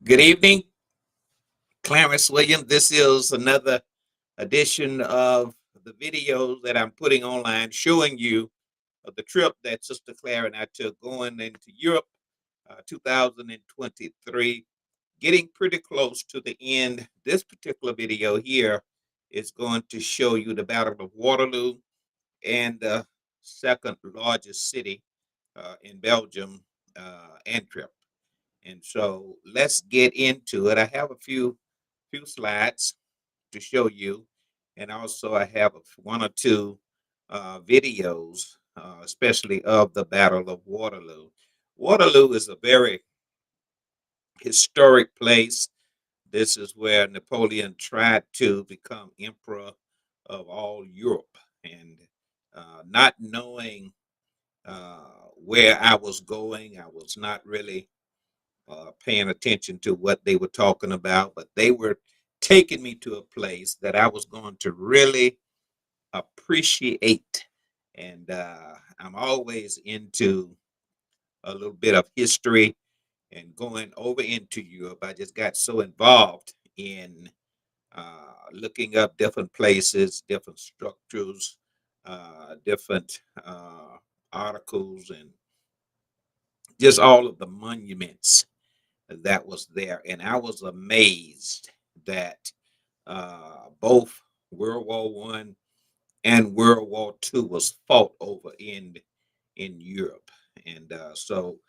Good evening, Clarence Williams. This is another edition of the videos that I'm putting online showing you of the trip that Sister Clara and I took going into Europe 2023, getting pretty close to the end. This particular video here is going to show you the Battle of Waterloo and the second largest city in Belgium, Antwerp. And so let's get into it. I have a few slides to show you, and also I have one or two videos, especially of the Battle of Waterloo. Waterloo is a very historic place. This is where Napoleon tried to become emperor of all Europe, and not knowing where I was going, I was not really paying attention to what they were talking about, but they were taking me to a place that I was going to really appreciate. And I'm always into a little bit of history and going over into Europe. I just got so involved in looking up different places, different structures, different articles, and just all of the monuments that was there, and I was amazed that both World War One and World War Two was fought over in Europe, and so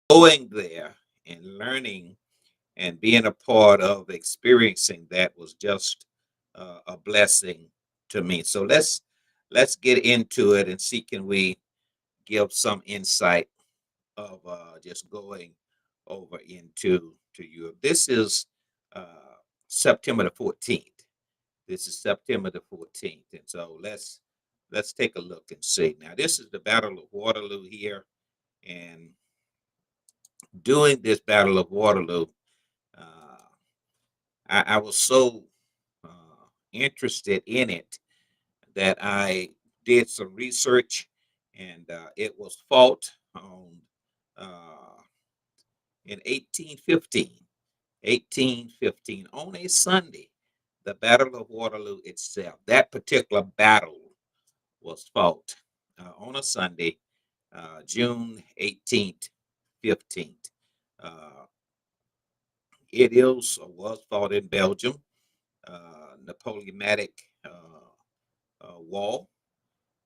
going there and learning and being a part of experiencing that was just a blessing to me. So let's get into it and see can we give some insight of just going over into to Europe. This is uh, September the 14th. This is September the 14th, and so let's take a look and see. Now, this is the Battle of Waterloo here, and during this Battle of Waterloo, uh, I was so interested in it that I did some research, and it was fought on uh, in 1815 on a Sunday. The Battle of Waterloo itself, that particular battle was fought on a Sunday, June 18th, 15th. Uh, it is or was fought in Belgium, Napoleonic war.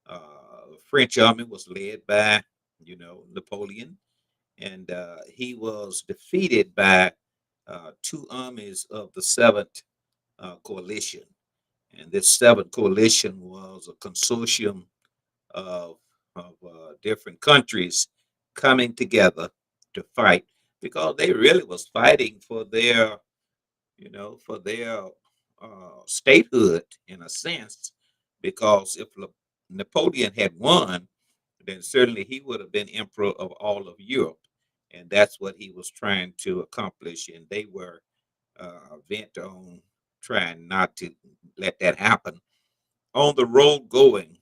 The French army was led by, Napoleon, and he was defeated by two armies of the Seventh Coalition. And this Seventh Coalition was a consortium of different countries coming together to fight because they really was fighting for their, for their statehood in a sense. Because if Napoleon had won, then certainly he would have been emperor of all of Europe. And that's what he was trying to accomplish. And they were bent on trying not to let that happen. On the road going,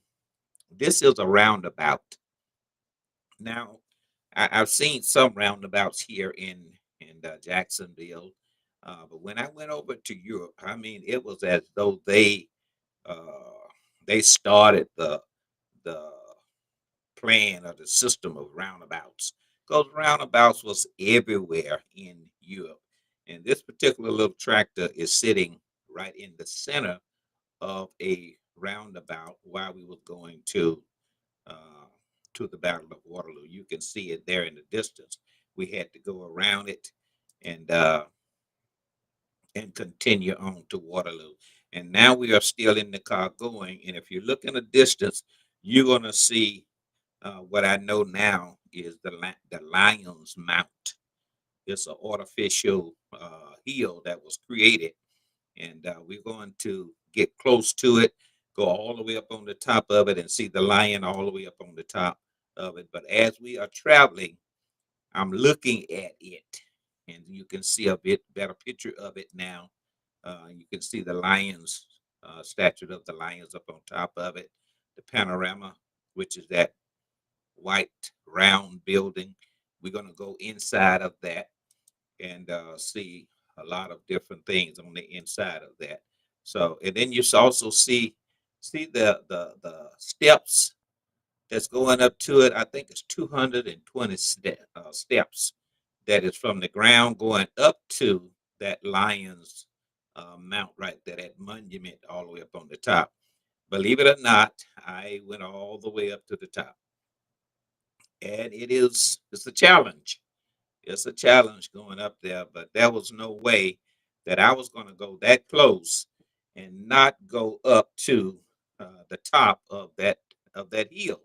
this is a roundabout. Now, I've seen some roundabouts here in Jacksonville, but when I went over to Europe, I mean, it was as though they started the plan or the system of roundabouts because roundabouts was everywhere in Europe. And this particular little tractor is sitting right in the center of a roundabout while we were going uh, to the Battle of Waterloo. You can see it there in the distance. We had to go around it and uh, and continue on to Waterloo. And now we are still in the car going. And if you look in the distance, you're going to see what I know now is the Lion's Mount. It's an artificial hill that was created, and we're going to get close to it, go all the way up on the top of it, and see the lion all the way up on the top of it. But as we are traveling, I'm looking at it, and you can see a bit better picture of it now. You can see the lions, statue of the lions up on top of it, the panorama, which is that white round building. We're going to go inside of that and see a lot of different things on the inside of that. So, and then also see the steps that's going up to it. I think it's 220 steps that is from the ground going up to that lion's mount right there, that monument all the way up on the top. Believe it or not, I went all the way up to the top, and it's a challenge. It's a challenge going up there, but there was no way that I was going to go that close and not go up to the top of that hill.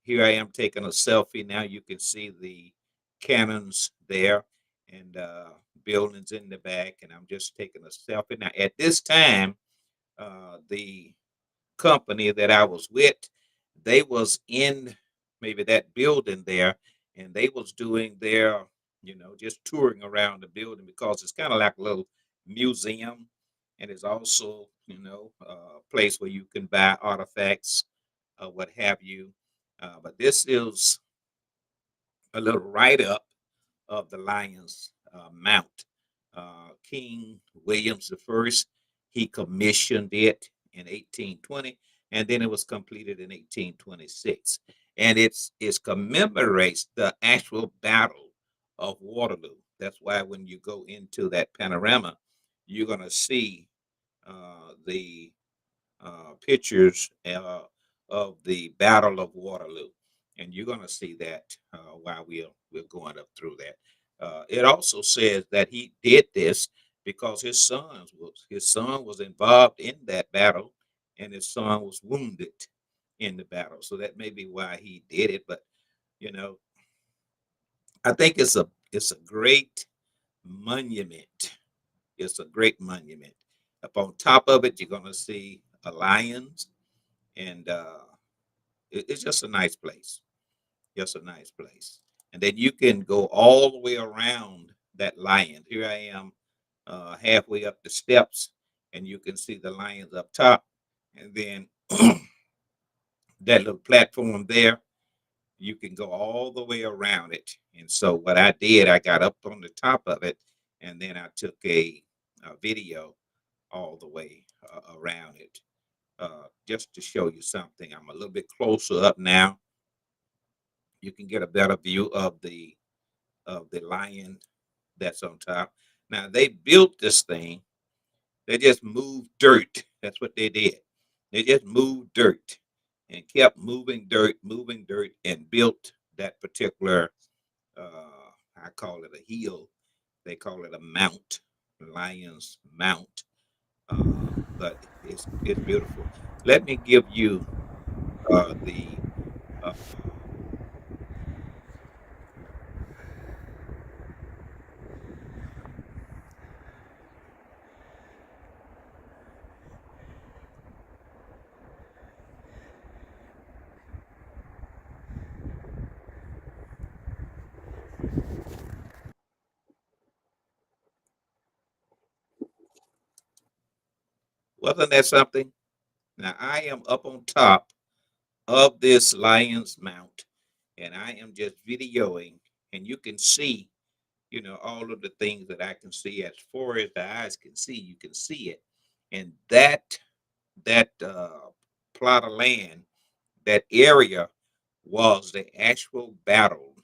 Here I am taking a selfie. Now you can see the cannons there and buildings in the back, and I'm just taking a selfie. Now at this time, the company that I was with, they was in maybe that building there, and they was doing their, just touring around the building because it's kind of like a little museum, and it's also, a place where you can buy artifacts, what have you. But this is a little write up of the Lion's Mount. King Williams the First, he commissioned it in 1820, and then it was completed in 1826. And it commemorates the actual Battle of Waterloo. That's why when you go into that panorama, you're going to see the pictures of the Battle of Waterloo, and you're going to see that while we're going up through that. It also says that he did this because his son was involved in that battle, and his son was wounded in the battle. So that may be why he did it. But you know, I think it's a great monument. It's a great monument. Up on top of it, you're going to see a lions, and it's just a nice place. Just a nice place. And then you can go all the way around that lion. Here I am, halfway up the steps, and you can see the lions up top. And then that little platform there, you can go all the way around it. And so what I did, I got up on the top of it, and then I took a video all the way around it, just to show you something. I'm a little bit closer up now. You can get a better view of the lion that's on top. Now they built this thing. They just moved dirt. That's what they did. They just moved dirt and kept moving dirt, and built that particular. I call it a hill. They call it a mount, Lion's Mount. But it's beautiful. Let me give you the. Uh, wasn't that something? Now I am up on top of this Lion's Mount, and I am just videoing, and you can see, all of the things that I can see as far as the eyes can see. You can see it, and that plot of land, that area, was the actual battle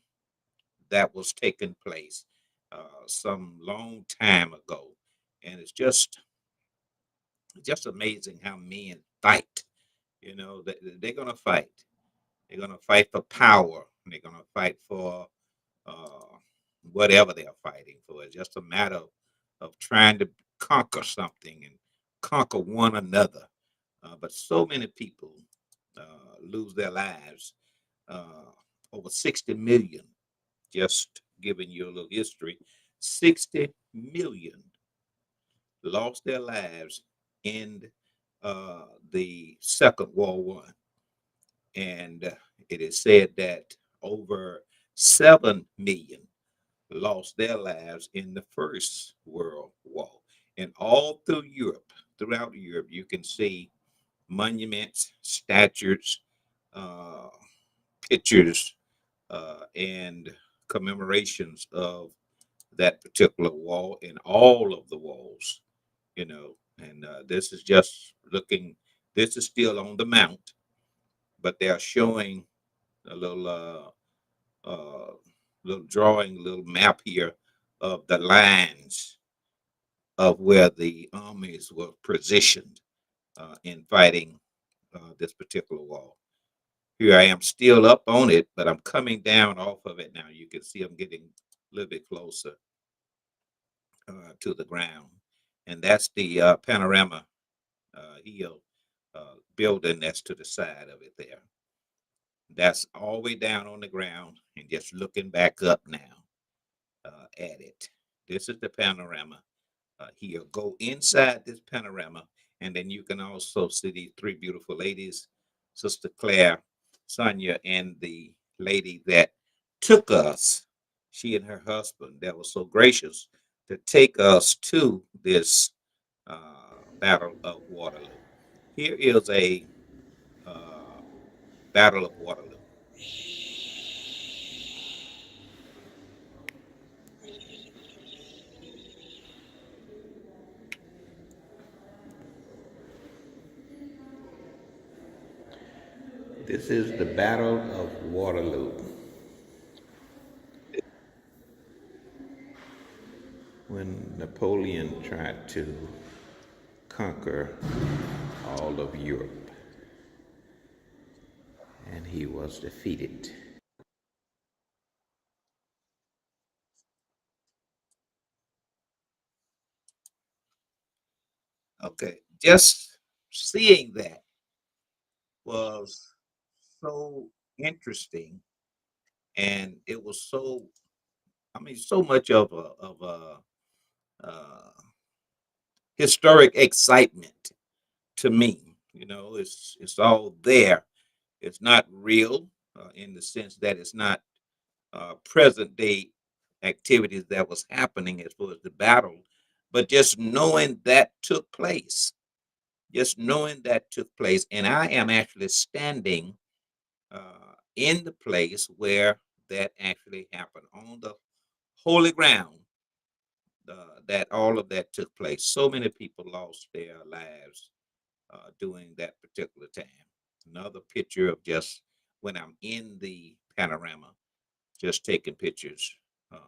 that was taking place some long time ago, and it's just amazing how men fight. They're gonna fight. They're going to fight for power. They're going to fight for uh, whatever they're fighting for. It's just a matter of trying to conquer something and conquer one another. But so many people lose their lives. Uh, Over 60 million, just giving you a little history, 60 million lost their lives in the Second World War. And it is said that over 7 million lost their lives in the First World War. And all throughout Europe, you can see monuments, statues, uh, pictures, and commemorations of that particular wall and all of the walls, you know. And this is just looking, this is still on the mount, but they are showing a little drawing, little map here of the lines of where the armies were positioned in fighting this particular wall. Here I am still up on it, but I'm coming down off of it now. You can see I'm getting a little bit closer to the ground. And that's the panorama hill building that's to the side of it there. That's all the way down on the ground and just looking back up now at it. This is the panorama here. Go inside this panorama, and then you can also see these three beautiful ladies, Sister Claire, Sonia, and the lady that took us, she and her husband, that was so gracious to take us to this Battle of Waterloo. Here is a uh, Battle of Waterloo. This is the Battle of Waterloo, when Napoleon tried to conquer all of Europe and he was defeated. Okay, just seeing that was so interesting, and it was so, I mean, so much of a historic excitement to me. You know, it's all there. It's not real in the sense that it's not present day activities that was happening as far as the battle, but just knowing that took place, just knowing that took place, and I am actually standing in the place where that actually happened on the holy ground. That all of that took place. So many people lost their lives during that particular time. Another picture of just when I'm in the panorama, just taking pictures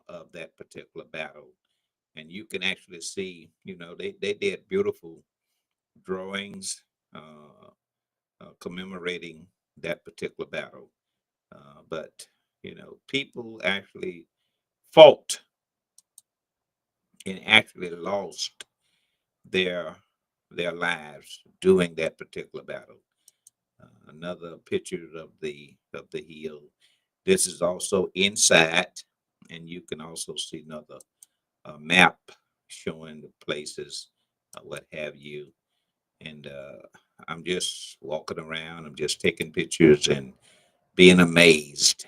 of that particular battle. And you can actually see, you know, they did beautiful drawings commemorating that particular battle. But, you know, people actually fought and actually lost their their lives during that particular battle. Another picture of the hill. This is also inside, and you can also see another map showing the places, what have you. And I'm just walking around. I'm just taking pictures and being amazed,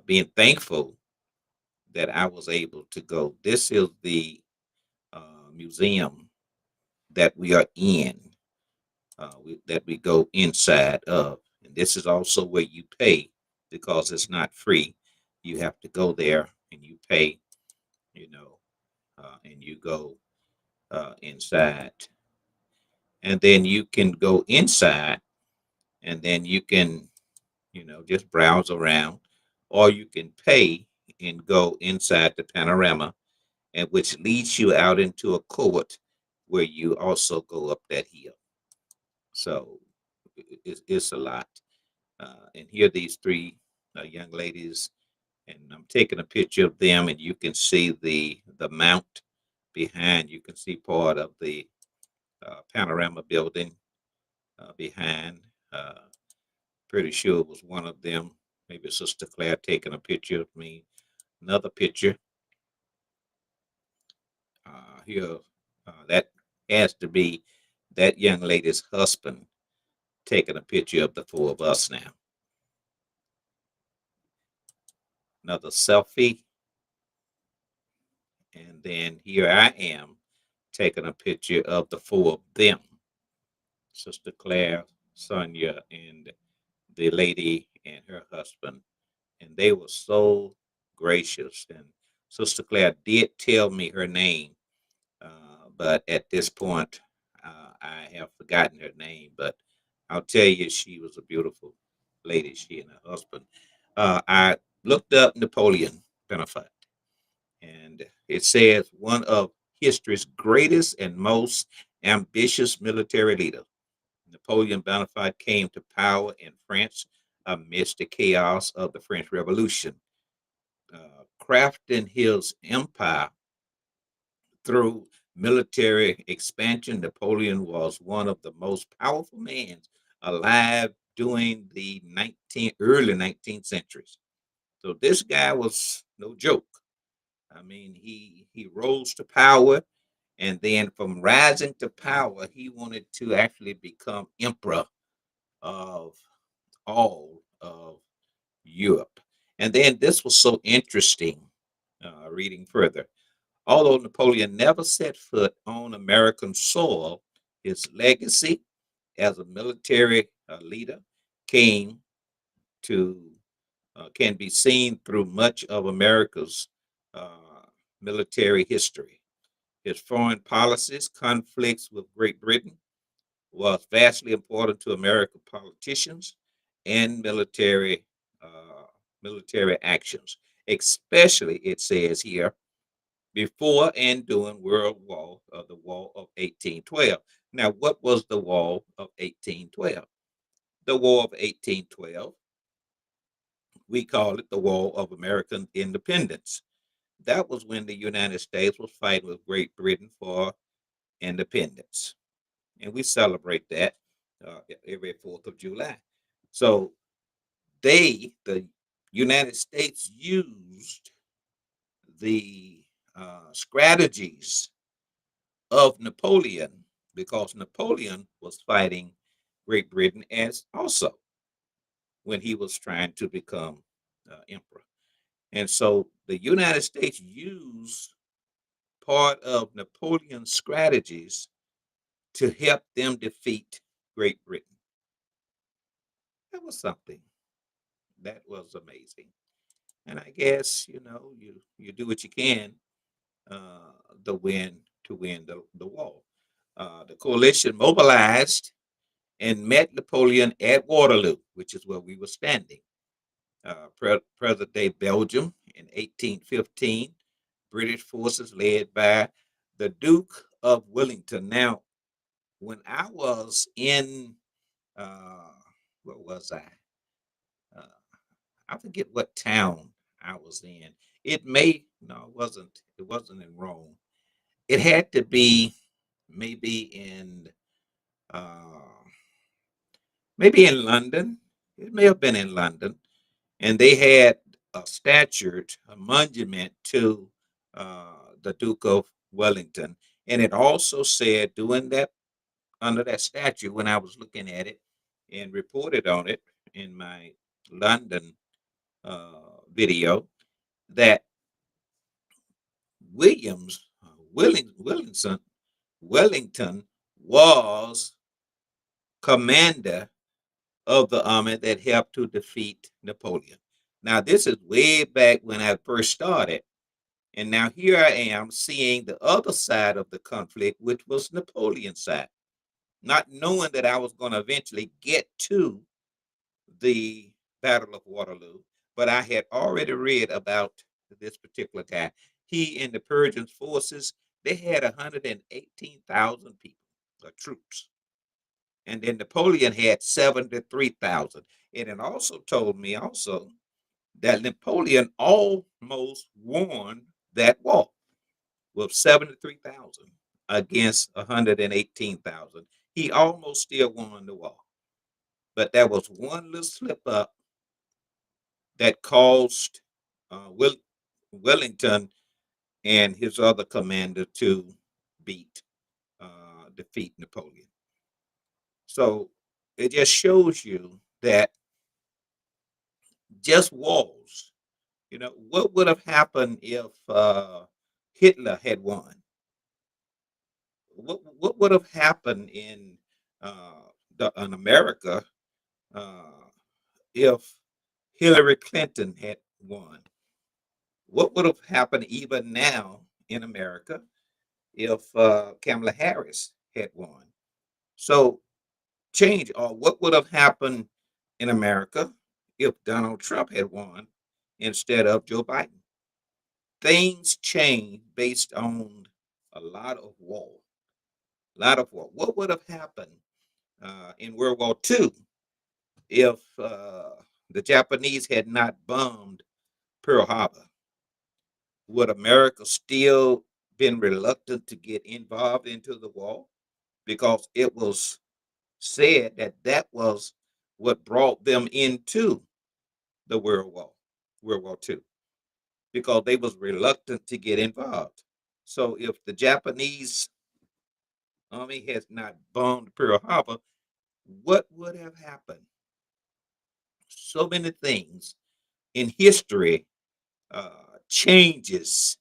being thankful that I was able to go. This is the museum that we are in, that we go inside of. And this is also where you pay because it's not free. You have to go there and you pay, you know, and you go inside. And then you can go inside and then you can, you know, just browse around, or you can pay and go inside the panorama, and which leads you out into a court where you also go up that hill. So it's a lot. And here these three young ladies, and I'm taking a picture of them, and you can see the mount behind. You can see part of the panorama building behind. Uh, Pretty sure it was one of them, maybe Sister Claire, taking a picture of me. Another picture here, that has to be that young lady's husband taking a picture of the four of us now. Another selfie. And then here I am taking a picture of the four of them, Sister Claire, Sonia, and the lady and her husband. And they were so gracious and Sister Claire did tell me her name, but at this point, I have forgotten her name. But I'll tell you, she was a beautiful lady, she and her husband. I looked up Napoleon Bonaparte, and it says one of history's greatest and most ambitious military leaders. Napoleon Bonaparte came to power in France amidst the chaos of the French Revolution. Crafting his empire through military expansion, Napoleon was one of the most powerful men alive during the early 19th centuries. So this guy was no joke. I mean, he rose to power, and then from rising to power, he wanted to actually become emperor of all of Europe. And then this was so interesting, reading further. Although Napoleon never set foot on American soil, his legacy as a military leader came to can be seen through much of America's uh, military history. His foreign policies, conflicts with Great Britain, was vastly important to American politicians and uh, military actions, especially it says here before and during the War of 1812. Now, what was the War of 1812? The War of 1812, we call it the War of American Independence. That was when the United States was fighting with Great Britain for independence, and we celebrate that every 4th of July. So the United States, used the strategies of Napoleon because Napoleon was fighting Great Britain as also when he was trying to become emperor. And so the United States used part of Napoleon's strategies to help them defeat Great Britain. That was something. That was amazing. And I guess, you do what you can uh, the win to win the war. The coalition mobilized and met Napoleon at Waterloo, which is where we were standing. Present day Belgium in 1815, British forces led by the Duke of Wellington. Now, when I was in, uh, what was I? Uh, I forget what town I was in. It may, no, it wasn't. It wasn't in Rome. It had to be maybe uh, in London. It may have been in London, and they had a statue, a monument to the Duke of Wellington, and it also said doing that under that statue when I was looking at it and reported on it in my London video that Williams Wellington Wellington was commander of the army that helped to defeat Napoleon. Now, this is way back when I first started. And now here I am seeing the other side of the conflict, which was Napoleon's side, not knowing that I was going to eventually get to the Battle of Waterloo. But I had already read about this particular guy. He and the Persian forces, they had 118,000 people, troops. And then Napoleon had 73,000. And it also told me also that Napoleon almost won that war with 73,000 against 118,000. He almost still won the war. But there was one little slip up that caused Wellington and his other commander to defeat Napoleon. So it just shows you that just wars. What would have happened if Hitler had won? What would have happened in America if Hillary Clinton had won? What would have happened even now in America if Kamala Harris had won? So change, or what would have happened in America if Donald Trump had won instead of Joe Biden? Things change based on a lot of war. A lot of war. What would have happened in World War II if the Japanese had not bombed Pearl Harbor? Would America still been reluctant to get involved into the war? Because it was said that that was what brought them into the World War II, because they was reluctant to get involved. So if the Japanese army has not bombed Pearl Harbor, what would have happened? So many things in history changes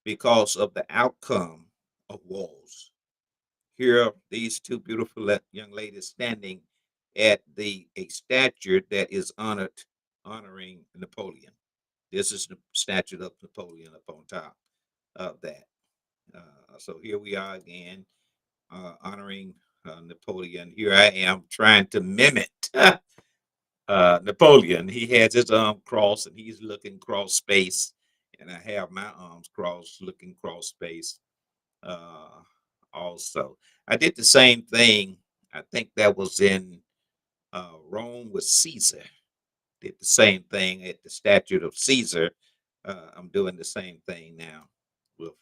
because of the outcome of wars. Here, these two beautiful young ladies standing at the a statue that is honoring Napoleon. This is the statue of Napoleon up on top of that. So here we are again, honoring Napoleon. Here I am trying to mimic Napoleon. He has his arm crossed and he's looking cross space, and I have my arms crossed, looking cross space. Uh, also, I did the same thing. I think that was in Rome with Caesar. Did the same thing at the statue of Caesar. I'm doing the same thing now with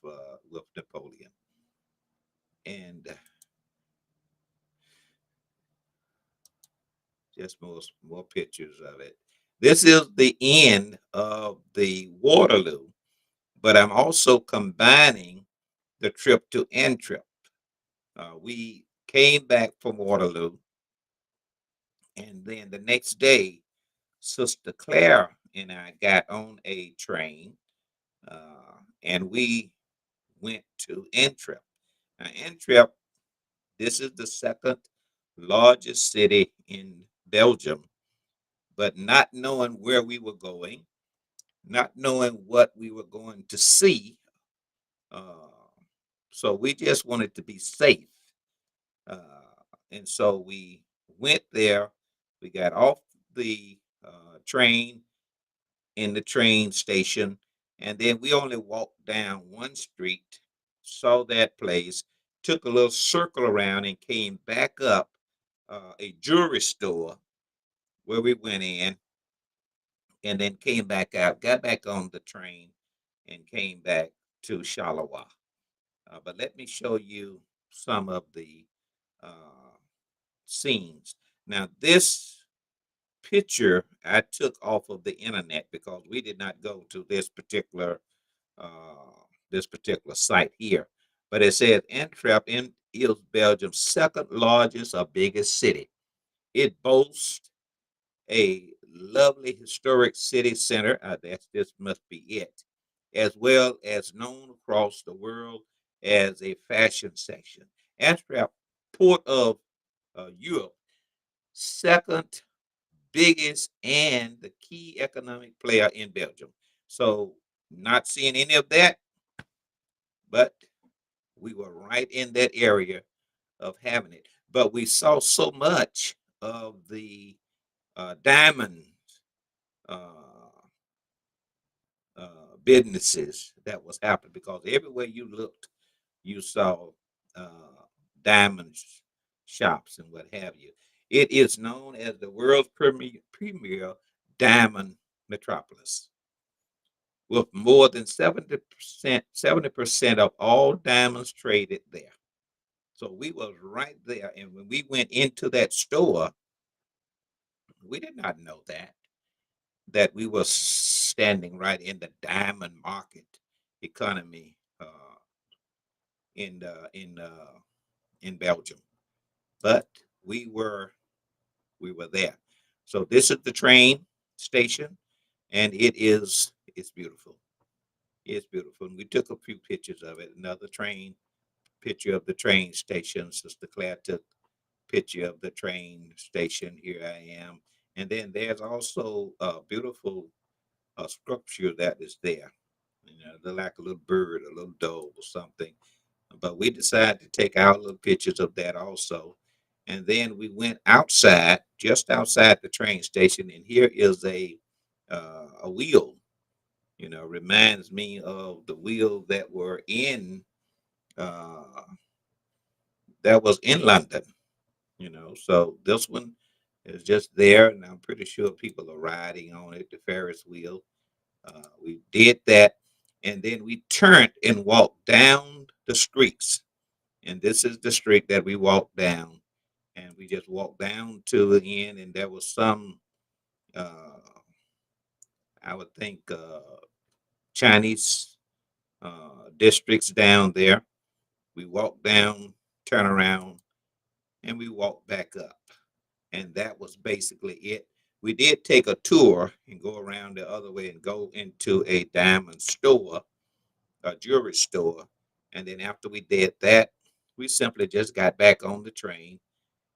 Napoleon, and just more pictures of it. This is the end of the Waterloo, but I'm also combining the trip to Antwerp. We came back from Waterloo, and then the next day, Sister Claire and I got on a train, and we went to Antwerp. Now, Antwerp, this is the second largest city in Belgium, but not knowing where we were going, not knowing what we were going to see. Uh, so we just wanted to be safe. Uh, and so we went there. We got off the train in the train station, and then we only walked down one street, saw that place, took a little circle around, and came back up a jewelry store where we went in, and then came back out, got back on the train, and came back to Charleroi. But let me show you some of the uh, scenes. Now, this picture I took off of the internet because we did not go to this particular site here. But it says Antwerp is Belgium's second largest or biggest city. It boasts a lovely historic city center. This must be it, as well as known across the world as a fashion section. Antwerp, port of Europe, second biggest and the key economic player in Belgium. So, not seeing any of that, but we were right in that area of having it. But we saw so much of the diamond uh, businesses that was happening, because everywhere you looked, you saw uh, diamond shops and what have you. It is known as the world's premier diamond metropolis, with more than 70% of all diamonds traded there. So we was right there, and when we went into that store, we did not know that we were standing right in the diamond market economy in the, in Belgium, but we were we were there. So this is the train station, and it's beautiful. It's beautiful, and we took a few pictures of it. Another train picture of the train station. Sister Claire took picture of the train station. Here I am, and then there's also a beautiful sculpture that is there. They're like a little bird, a little dove or something. But we decided to take our little pictures of that also. And then we went outside, just outside the train station, and here is a wheel. Reminds me of the wheel uh, that was in London. So this one is just there, and I'm pretty sure people are riding on it, the Ferris wheel. We did that, and then we turned and walked down the streets. And this is the street that we walked down, and we just walked down to the end, and there was some, uh, I would think, Chinese districts down there. We walked down, turn around, and we walked back up. And that was basically it. We did take a tour and go around the other way and go into a diamond store, a jewelry store. And then after we did that, we simply just got back on the train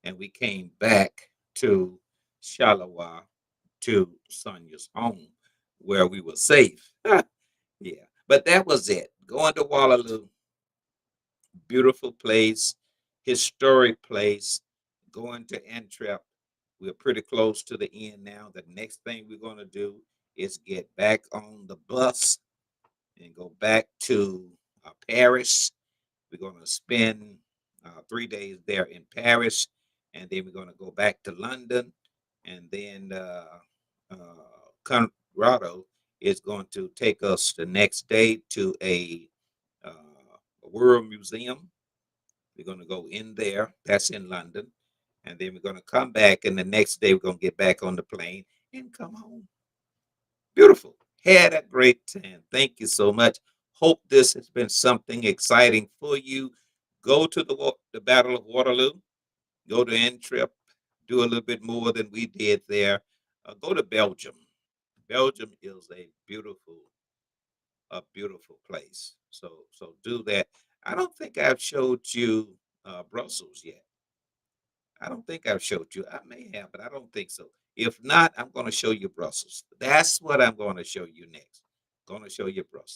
and we came back to Charleroi to Sonia's home where we were safe. Yeah. But that was it. Going to Waterloo, beautiful place, historic place. Going to Antwerp. We're pretty close to the end now. The next thing we're going to do is get back on the bus and go back to Paris. We're going to spend 3 days there in Paris, and then we're going to go back to London, and then Conrado is going to take us the next day to a World Museum. We're going to go in there. That's in London. And then we're going to come back, and the next day we're going to get back on the plane and come home. Beautiful. Had a great time. Thank you so much. Hope this has been something exciting for you. Go to the Battle of Waterloo. Go to Antwerp. Do a little bit more than we did there. Go to Belgium. Belgium is a beautiful place. So do that. I don't think I've showed you Brussels yet. I don't think I've showed you. I may have, but I don't think so. If not, I'm going to show you Brussels. That's what I'm going to show you next. Going to show you Brussels.